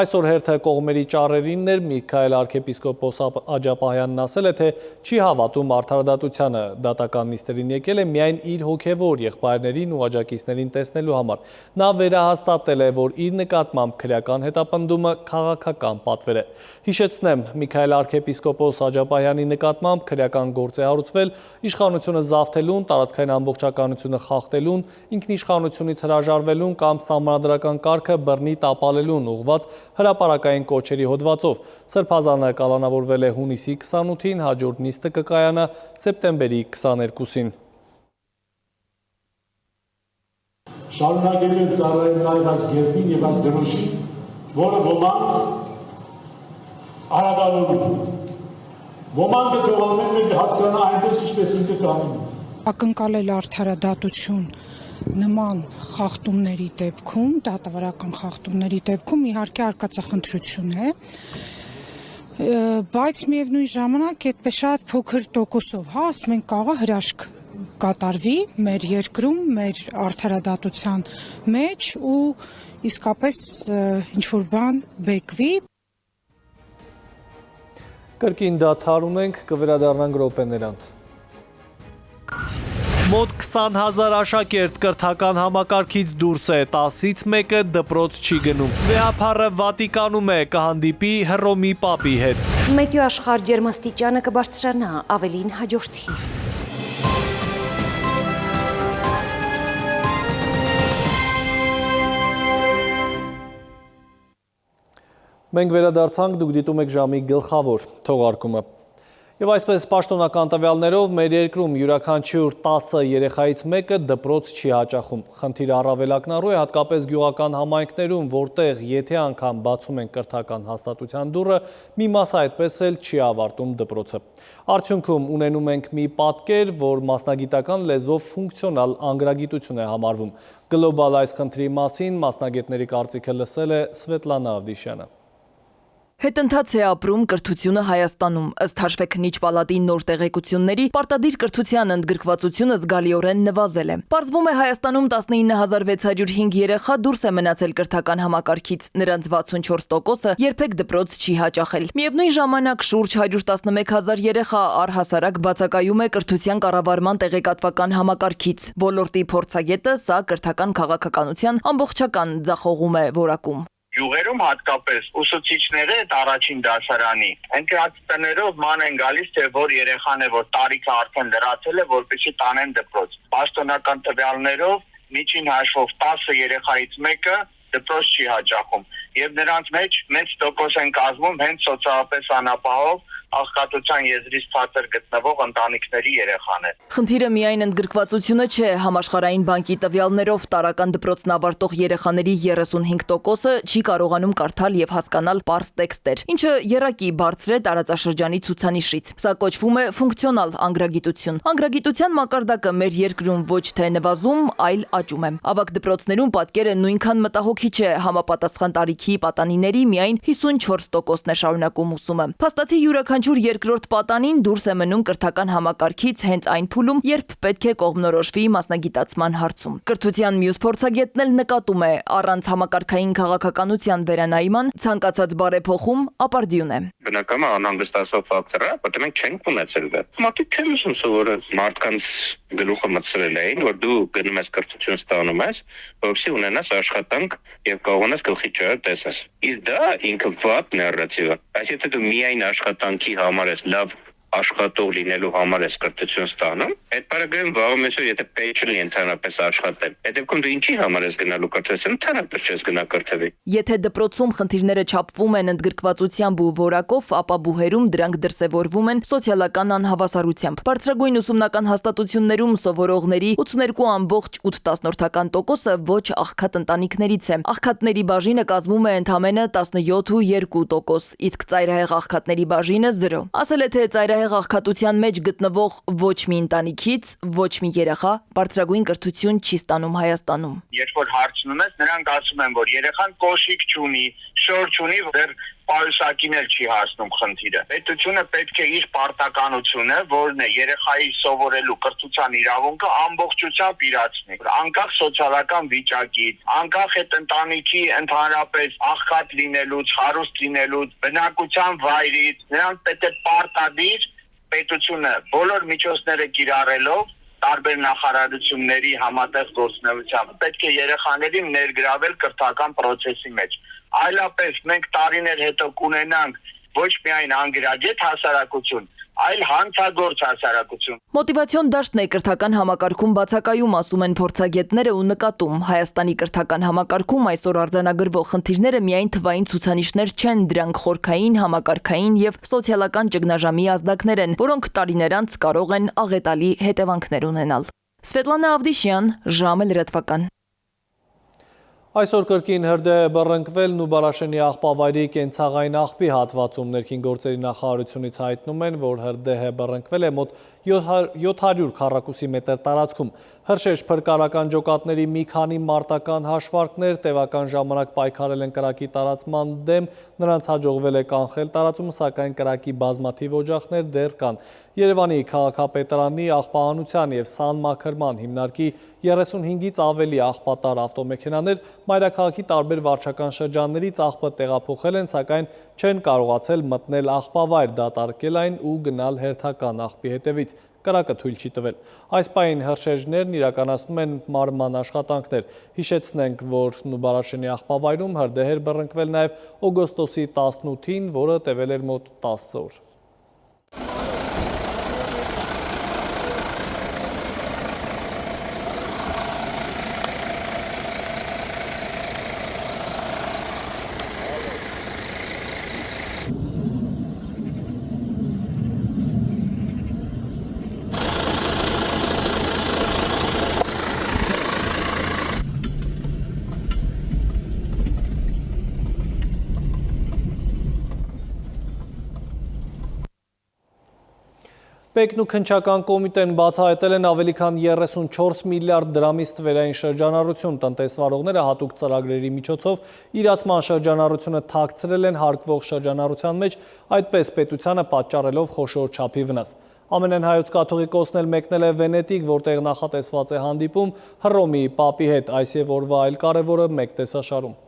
Այսօր հերթը կողմերի ճառերինն էր, Միքայել arczepiskopos Աջապահյանն ասել է, թե չի հավատում արդարադատությանը, դատական նիստերին եկել է միայն իր հոգևոր եղբայրներին ու աջակիցներին տեսնելու համար։ Նա վերահաստատել է, որ իր նկատմամբ քրեական հետապնդումը քաղաքական պատվեր է։ Հիշեցնեմ, Միքայել arczepiskopos arczepiskopos Աջապահյանի նկատմամբ քրեական գործ է հարուցվել իշխանությունը զավթելուն, տարածքային ամբողջականությունը խախտելուն, ինքնիշխանությունից հրաժարվելուն կամ սահմանադրական կարգը բռնի տապալելուն ուղղված հրապարակային կոչերի հոդվածով։ Սրբազանը կալանավորվել է հունիսի 28-ին, հաջորդ նիստը կկայանա սեպտեմբերի 22-ին։ Շարունակել են ծառայել նաև այս երկրին և այս դրոշին, որը ոմանք արագավորում, ոմանք կթողնում են հասկանա այնպես ինչպես ինքը կանում։ Ակնկալել արդարադատություն նման խախտումների դեպքում, դատավարական խախտումների դեպքում իհարկե արկածախնդրություն է, բայց միևնույն ժամանակ այդպես շատ փոքր տոկոսով, ասում ենք կարող է հրաշք կատարվի մեր երկրում, մեր արդարադատության մեջ ու իսկապես ինչ-որ բան բեկվի։ Կրկին դադար ունենք, կվերադառնանք րոպեներ անց։ Մոտ 20,000 աշակերտ կրթական համակարգից դուրս է, 10-ից մեկը դպրոց չի գնում։ Վեհափառը Վատիկանում է, կհանդիպի Հռոմի պապի հետ։ Մետյո աշխարհ ջերմաստիճանը կբարձրանա, ավելին հաջորդ թիվ։ Մենք վերադարձանք, դուք դիտում եք ժամի գլխավոր թողարկումը։ Եվ այսպես պաշտոնական տվյալներով մեր երկրում յուրաքանչյուր 10 երեխայից մեկը դպրոց չի հաճախում։ Խնդիրը առավել ակնառու է հատկապես գյուղական համայնքներում, որտեղ եթե անգամ բացում են կրթական հաստատության դուռը, մի մասը այդպես էլ չի ավարտում դպրոցը։ Արդյունքում ունենում ենք մի պատկեր, որ մասնագիտական լեզվով ֆունկցիոնալ անգրագիտություն է համարվում։ Գլոբալ այս խնդրի մասին մասնագետների կարծիքը լսել է Սվետլանա Ավդիշյանը։ Հետընթաց է ապրում կրթությունը Հայաստանում, ըստ հաշվեկնիչ պալատի նոր տեղեկությունների, պարտադիր կրթության ընդգրկվածությունը զգալիորեն նվազել է։ Պարզվում է Հայաստանում 19605 երեխա դուրս է մնացել կրթական համակարգից, նրանց 64%-ը երբեք դպրոց չի հաճախել։ Միևնույն ժամանակ շուրջ 111000 երեխա առհասարակ բացակայում է կրթության կառավարման տեղեկատվական համակարգից։ Ոլորտի փորձագետը սա կրթական քաղաքականության ամբողջական ձախողում է որակում։ Յուղերում հատկապես ուսուցիչները այդ առաջին դասարանի ընկած տներով ման են գալիս, թե որ երեխան է, որ տարիքը արդեն լրացել է, որպեսզի տանեն դպրոց։ Պաշտոնական տվյալներով միջին հաշվով 10 երեխայից մեկը դպրոց չի հաճախում, եւ նրանց մեջ մեծ տոկոս են կազմում հենց սոցիալապես անապահով աղքատության եզրից ցածր գտնվող ընտանիքների երեխաներ։ Խնդիրը միայն ընդգրկվածությունը չէ, համաշխարհային բանկի տվյալներով տարական դպրոցն ավարտող երեխաների 35%-ը չի կարողանում կարդալ եւ հասկանալ պարզ տեքստեր, ինչը եռակի բարձր է տարածաշրջանի ցուցանիշից։ Սա կոչվում է ֆունկցիոնալ անգրագիտություն։ Անգրագիտության մակարդակը մեր երկրում ոչ թե նվազում, այլ աճում է։ Ավագ դպրոցներում պատկերը նույնքան մտահոգիչ է, համապատասխան տարիքի պատանիների միայն 54%-ն է շարունակում ուսումը։ Փաստացի յուրաքանչյուր երկրորդ պատանին դուրս է մնում կրթական համակարգից հենց այն փուլում, երբ պետք է կողմնորոշվի մասնագիտացման հարցում։ Կրթության մյուս փորձագետն էլ նկատում է, առանց համակարգային քաղաքականության վերանայման ցանկացած բարեփոխում ապարդյուն է։ Բնական անհանգստացող ֆակտոր է, որտեղ մենք չենք ունեցել դա։ Մարդիկ չեն ուսում սովորել, մարդկանց գլուխը մտցրել էին, որ դու գնում ես կրթություն ստանում ես, որովհետեւ ունենաս աշխատանք եւ կարողանաս գլխի ճարը տեսնես։ Իսկ դա ինքը վատ նարատիվ է։ Այս եթե դու միայն աշխատանքի համար ես լավ աշխատող լինելու համար ես կրթություն ստանում, այդ բարեգրում վաղը մեսօր եթե պետք չի ընդհանրապես աշխատել։ Այդ դեպքում դու ինչի համար ես գնալու կրթություն, ընդհանրապես չես գնա կրթվի։ Եթե դպրոցում խնդիրները չափվում են ընդգրկվածությամբ ու որակով, ապա բուհերում դրանք դրսևորվում են սոցիալական անհավասարությամբ։ Բարձրագույն ուսումնական հաստատություններում սովորողների 82.8%-ը ոչ աղքատ ընտանիքներից է։ Աղքատների բաժինը կազմում է ընդամենը 17.2%, իսկ ծայրահեղ աղքատների բաժինը 0։ Ասել է թե ծայրահեղ աղքատության մեջ գտնվող ոչ մի ընտանիքից ոչ մի երեխա բարձրագույն կրթություն չի ստանում Հայաստանում։ Երբ որ հարցնում ես, նրանք ասում են, որ երեխան կոշիկ չունի, շոր չունի, դեռ պայուսակին էլ չի հասնում խնդիրը։ Պետությունը պետք է իր պարտականությունը, որն է երեխայի սովորելու կրթության իրավունքը ամբողջությամբ իրացնի։ Անկախ սոցիալական վիճակից, անկախ այդ ընտանիքի ընդհանրապես աղքատ լինելուց, հարուստ լինելուց, բնակության վայրից, նրանց պետք է պարտադիր պետությունը բոլոր միջոցները կիրառելով տարբեր նախարարությունների համատեղ գործունեությամբ պետք է երեխաներին ներգրավել կրթական process-ի մեջ։ Այլապես մենք տարիներ հետո կունենանք ոչ միայն անգրագետ հասարակություն, այլ հանցագործ հասարակություն։ Մոտիվացիոն դաշտն է կրթական համակարգում բացակայում, ասում են փորձագետները ու նկատում։ Հայաստանի կրթական համակարգում այսօր արձանագրվող խնդիրները միայն թվային ցուցանիշներ չեն, դրանք խորքային, համակարգային եւ սոցիալական ճգնաժամի ազդակներ են, որոնք տարիներ անց կարող են աղետալի հետևանքներ ունենալ։ Սվետլանա Ավդիշյան, ժամը լրատվական։ Այսօր կրկին հրդեհ է բռնկվել Նուբարաշենի աղբավայրի կենցաղային աղբի հատվածում։ Ներքին գործերի նախարարությունից հայտնում են, որ հրդեհ է բռնկվել է մոտ 700 քառակուսի մետր տարածքում։ Հրշեջ փրկարական ջոկատների մի քանի մարտական հաշվարկներ տևական ժամանակ պայքարել են կրակի տարածման դեմ, նրանց հաջողվել է կանխել տարածումը, սակայն կրակի բազմաթիվ օջախներ դեռ կան։ Երևանի քաղաքապետարանի աղբահանության և սանմաքրման հիմնարկի 35-ից ավելի աղբատար ավտոմեքենաներ մայրաքաղաքի տարբեր վարչական շրջաններից աղբը տեղափոխել են, սակայն չեն կարողացել մտնել աղբավայր, դատարկել այն ու գնալ հերթական աղբի հետևից։ Կրակը թույլ չի տվել։ Այս պահին հրշեջներն իրականացնում են մարման աշխատանքներ։ Հիշեցնենք, որ Նուբարաշենի աղբավայրում հրդեհ էր բռնկվել նաև օգոստոսի 18-ին, որը տևել էր մոտ 10 օր։ Պեկն ու քննչական կոմիտեն բացահայտել են ավելի քան 34 միլիարդ դրամի ստվերային շրջանառություն։ Տնտեսվարողները հատուկ ծրագրերի միջոցով իրացման շրջանառությունը թաքցրել են հարկվող շրջանառության մեջ, այդպես պետությանը պատճառելով խոշոր չափի վնաս։ Ամենայն հայոց կաթողիկոսն էլ մեկնել է Վենետիկ, որտեղ նախատեսված է հանդիպում Հռոմի պապի հետ, այս եւ օրվա այլ կարևորը մեկ տեսաշարում։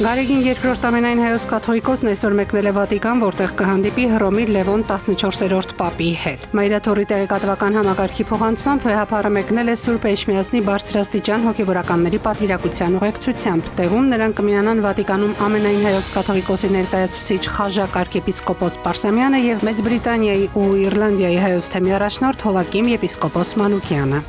Գարեգին երկրորդ ամենայն հայոց կաթողիկոսն այսօր մեկնել է Վատիկան, որտեղ կհանդիպի Հռոմի Լևոն 14-րդ պապի հետ։ Մայրաթորի տեղեկատվական համակարգի փոխանցմամբ վեհապարը մեկնել է Սուրբ Էջմիածնի բարձրաստիճան հոգևորականների պատվիրակության ուղեկցությամբ։ Տեղում նրան կմիանան Վատիկանում ամենայն հայոց կաթողիկոսի ներկայացուցիչ խաժակ arczepiskopos Պարսամյանը եւ Մեծ Բրիտանիայի ու Իռլանդիայի հայոց թեմի առաջնորդ Հովակիմ եպիսկոպոս Մանուկյանը։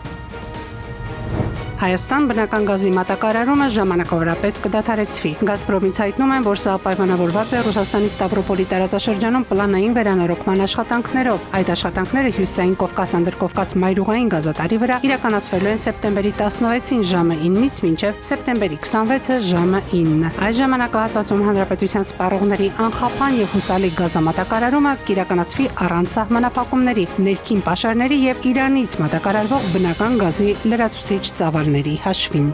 Հայաստան բնական գազի մատակարարումը ժամանակավորապես կդադարեցվի։ Գազպրոմից հայտնում են, որ սա պայմանավորված է Ռուսաստանի Ստավրոպոլի տարածաշրջանում պլանային վերանորոգման աշխատանքներով։ Այդ աշխատանքները Հյուսիսային Կովկաս-Անդրկովկաս մայրուղային գազատարի վրա իրականացվելու են սեպտեմբերի 16-ին ժամը 9-ից մինչև սեպտեմբերի 26-ը ժամը 9։ Այս ժամանակահատվածում հանրապետության սպառողների անխափան եւ հուսալի գազամատակարարումը կիրականացվի առանց սահմանափակումների, ներքին պաշարների եւ Իրանից մատակարարվող բնական գազի լրացուցիչ ծավալների հաշվին։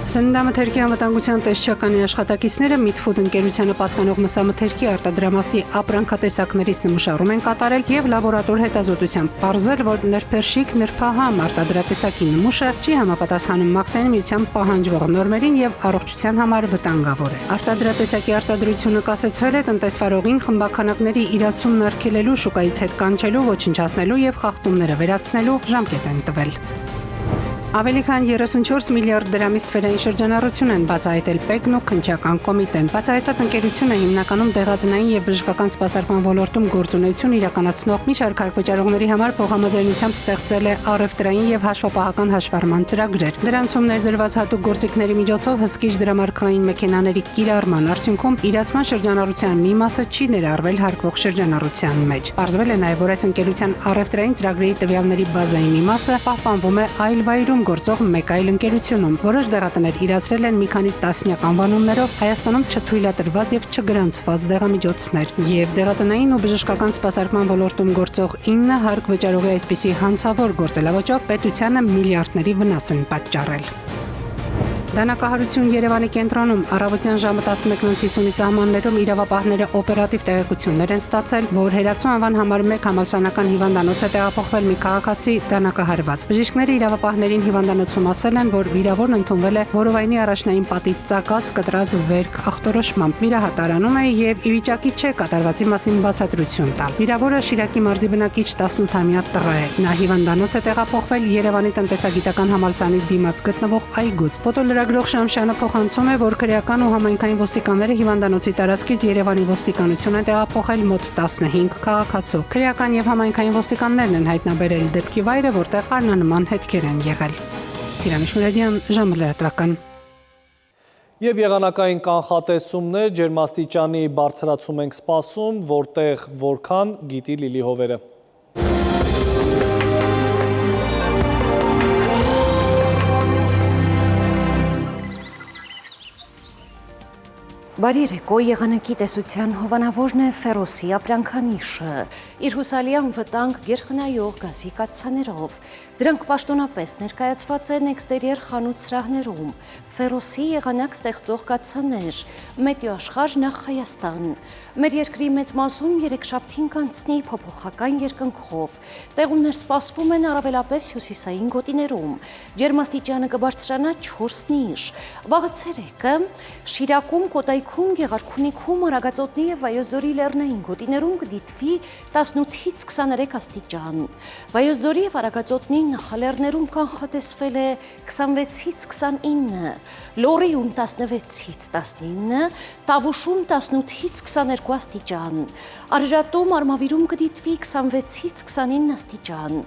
Սննդամթերքի անվտանգության տեսչականի աշխատակիցները Միտֆուդ ընկերությանը պատկանող մսամթերքի արտադրամասի ապրանքատեսակներից նմուշառում են կատարել եւ լաբորատոր հետազոտությամբ պարզել, որ նրբերշիկ նրբահամ արտադրատեսակի նմուշը չի համապատասխանում Մաքսային միության պահանջվող նորմերին եւ առողջության համար վտանգավոր է։ Արտադրատեսակի արտադրությունը կասեցվել է տնտեսվարողին խմբականակների իրացումն արգելելու, շուկայից հետ կանչելու, ոչնչացնելու եւ խախտումները վերացնելու ժամկետ են տվել։ Ավելի քան 34 միլիարդ դրամի ստվերային շրջանառություն են բացահայտել Պեկն ու քննչական կոմիտեն։ Բացահայտած ընկերությունը հիմնականում դեղատնային եւ բժշկական սպասարկման ոլորտում գործունեություն իրականացնող մի շարք վճարողների համար փոխհամաձայնությամբ ստեղծել է առևտրային եւ հաշվապահական հաշվառման ծրագրեր։ Դրանցում ներդրված հատուկ գործիքների միջոցով հսկիչ դրամարկղային մեքենաների կիրառման արդյունքում իրացման շրջանառության մի մասը չի ներառվել հարկվող շրջանառության մեջ։ Պարզվել է նաեւ, որ այս ընկերության առևտրային ծրագրերի տվյալների բազայի մի մասը պահպանվում է այլ վայրում գործող մեկ այլ ընկերությունում։ Որոշ դեղատներ իրացրել են մի քանի տասնյակ անվանումներով Հայաստանում չթույլատրված եւ չգրանցված դեղամիջոցներ, եւ դեղատնային ու բժշկական սպասարկման ոլորտում գործող 9 հարկ վճարողի այսպիսի հանցավոր գործելավոճով պետությանը միլիարդների վնաս են պատճառել։ Դանակահարություն Երևանի կենտրոնում առավոտյան ժամը 11:50-ի սահմաններում իրավապահները օպերատիվ տեղեկություններ են ստացել, որ Հերացու անվան համար 1 համալսարանական հիվանդանոց է տեղափոխվել մի քաղաքացի դանակահարված։ Բժիշկները իրավապահներին հիվանդանոցում ասել են, որ վիրավորն ընդունվել է որովայնի առաջնային պատից ծակած կտրած վերք ախտորոշմամբ։ Վիրահատարանում է եւ ի վիճակի չէ կատարվածի մասին բացատրություն տալ։ Վիրավորը Շիրակի մարզի բնակիչ 18-ամյա տղա է։ Նա հիվանդանոց է տեղափոխվել Երևանի տնտեսագիտական համալսարանի դիմաց գտնվող այգուց։ Ֆոտոլրագրի Լրագրող Շամշյանը փոխանցում է, որ քրեական ու համայնքային ոստիկանները հիվանդանոցի տարածքից Երևանի ոստիկանություն են տեղափոխել մոտ 15 քաղաքացու։ Քրեական եւ համայնքային ոստիկաններն են հայտնաբերել դեպքի վայրը, որտեղ առնանման հետքեր են եղել։ Տիրանիշ Մուրադյան, ժամը լրատվական։ Եվ եղանակային կանխատեսումներ, ջերմաստիճանի բարձրացում ենք սպասում, որտեղ որքան գիտի Լիլի Հովերը։ Բարի երեկո, եղանակի տեսության հովանավորն է Ֆերոսի ապրանքանիշը, իր հուսալիան վտանգ գերխնայող գազի կաթսաներով, դրանք պաշտոնապես ներկայացված են էքստերիեր խանութ սրահներում, Ֆերոսի եղանակ ստեղծող կաթսաներ, Մետեոաշխարհ նախ Հայաստան, մեր երկրի մեծ մասում երեքշաբթին կանցնի փոփոխական երկնքով, տեղումներ սպասվում են առավելապես հյուսիսային գոտիներում, ջերմաստիճանը կբարձրանա 4-ից, վաղը ցերեկը Շիրակում, Կոտայքում, Գեղարքունիքում, Արագածոտնի եւ Վայոց ձորի լեռնային գոտիներում կդիտվի 18-ից 23 աստիճան։ Վայոց ձորի եւ Արագածոտնի նախալեռներում կանխատեսվել է 26-ից 29, Լոռիում 16-ից 19, Տավուշում 18-ից 22 աստիճան, Արարատում, Արմավիրում կդիտվի 26-ից 29 աստիճան,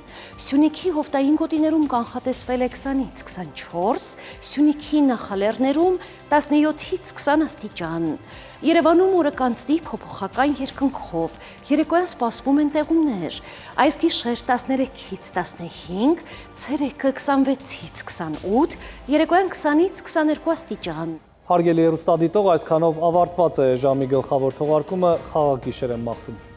Սյունիքի հովտային գոտիներում կանխատեսվել է 20-ից 24, Սյունիքի նախալեռներում 17-ից 20 աստիճան, Երևանում օրը կանցնի փոփոխական երկնքով, երեկոյան սպասվում են տեղումներ, այս գիշեր 13-ից 15, ցերեկը 26-ից 28, երեկոյան 20-ից 22 աստիճան։ Հարգելի հեռուստադիտող, այսքանով ավարտված է ժամի գլխավոր թողարկումը, խաղաղ գիշեր եմ մաղթում։